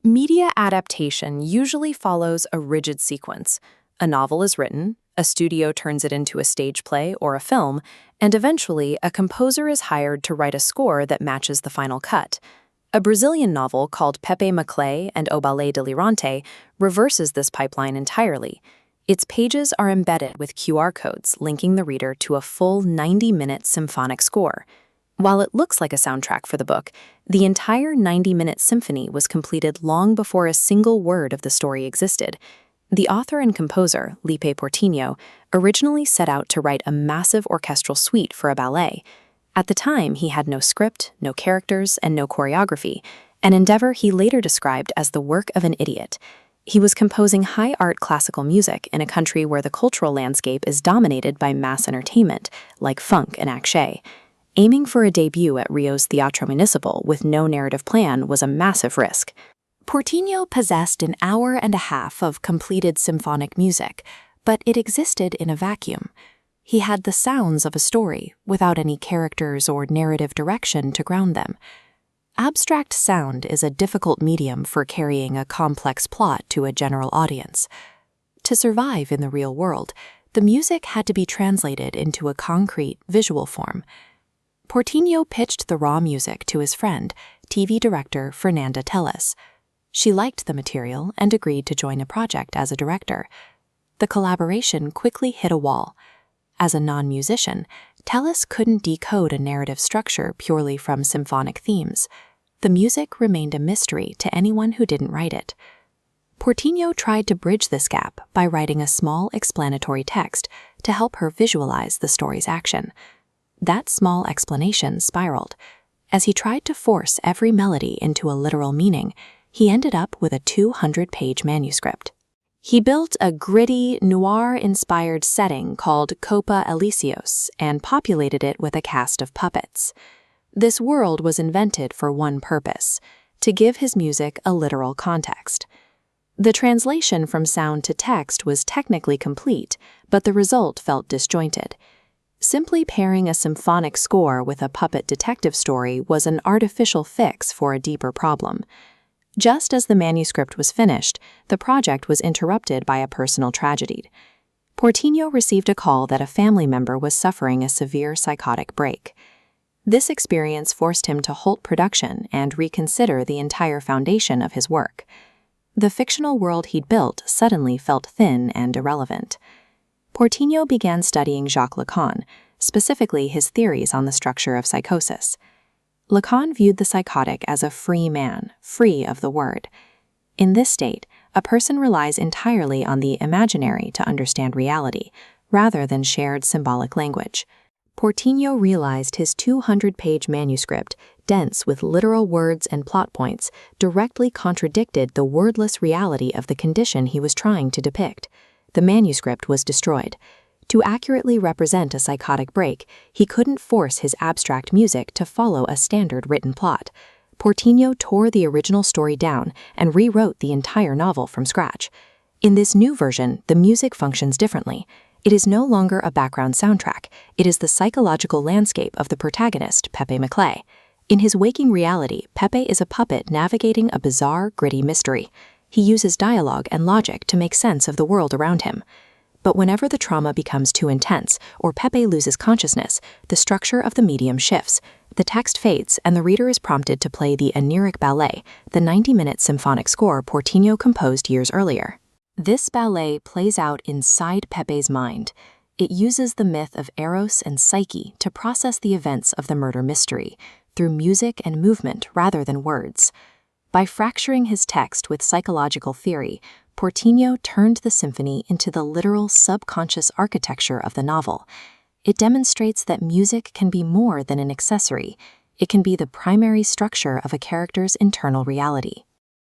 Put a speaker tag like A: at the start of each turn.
A: Media adaptation usually follows a rigid sequence. A novel is written, a studio turns it into a stage play or a film, and eventually a composer is hired to write a score that matches the final cut. A Brazilian novel called Pepe, Mcclay and O Ballet, Delirious reverses this pipeline entirely. Its pages are embedded with QR codes linking the reader to a full 90-minute symphonic score. While it looks like a soundtrack for the book, the entire 90-minute symphony was completed long before a single word of the story existed. The author and composer, Pepe Portinho, originally set out to write a massive orchestral suite for a ballet. At the time, he had no script, no characters, and no choreography, an endeavor he later described as the work of an idiot. He was composing high-art classical music in a country where the cultural landscape is dominated by mass entertainment, like funk and action. Aiming for a debut at Rio's Teatro Municipal with no narrative plan was a massive risk. Portinho possessed an hour and a half of completed symphonic music, but it existed in a vacuum. He had the sounds of a story, without any characters or narrative direction to ground them. Abstract sound is a difficult medium for carrying a complex plot to a general audience. To survive in the real world, the music had to be translated into a concrete, visual form. Portinho pitched the raw music to his friend, TV director Fernanda Telles. She liked the material and agreed to join a project as a director. The collaboration quickly hit a wall. As a non-musician, Telles couldn't decode a narrative structure purely from symphonic themes. The music remained a mystery to anyone who didn't write it. Portinho tried to bridge this gap by writing a small explanatory text to help her visualize the story's action. That small explanation spiraled. As he tried to force every melody into a literal meaning, he ended up with a 200-page manuscript. He built a gritty, noir-inspired setting called Copa Elíseos and populated it with a cast of puppets. This world was invented for one purpose: to give his music a literal context. The translation from sound to text was technically complete, but the result felt disjointed. Simply pairing a symphonic score with a puppet detective story was an artificial fix for a deeper problem. Just as the manuscript was finished, the project was interrupted by a personal tragedy. Portinho received a call that a family member was suffering a severe psychotic break. This experience forced him to halt production and reconsider the entire foundation of his work. The fictional world he'd built suddenly felt thin and irrelevant. Portinho began studying Jacques Lacan, specifically his theories on the structure of psychosis. Lacan viewed the psychotic as a free man, free of the word. In this state, a person relies entirely on the imaginary to understand reality, rather than shared symbolic language. Portinho realized his 200-page manuscript, dense with literal words and plot points, directly contradicted the wordless reality of the condition he was trying to depict. The manuscript was destroyed. To accurately represent a psychotic break, he couldn't force his abstract music to follow a standard written plot. Portinho tore the original story down and rewrote the entire novel from scratch. In this new version, the music functions differently. It is no longer a background soundtrack. It is the psychological landscape of the protagonist, Pepe Mcclay. In his waking reality, Pepe is a puppet navigating a bizarre, gritty mystery. He uses dialogue and logic to make sense of the world around him. But whenever the trauma becomes too intense or Pepe loses consciousness, the structure of the medium shifts. The text fades and the reader is prompted to play the Oniric Ballet, the 90-minute symphonic score Portinho composed years earlier. This ballet plays out inside Pepe's mind. It uses the myth of Eros and Psyche to process the events of the murder mystery, through music and movement rather than words. By fracturing his text with psychological theory, Portinho turned the symphony into the literal subconscious architecture of the novel. It demonstrates that music can be more than an accessory. It can be the primary structure of a character's internal reality.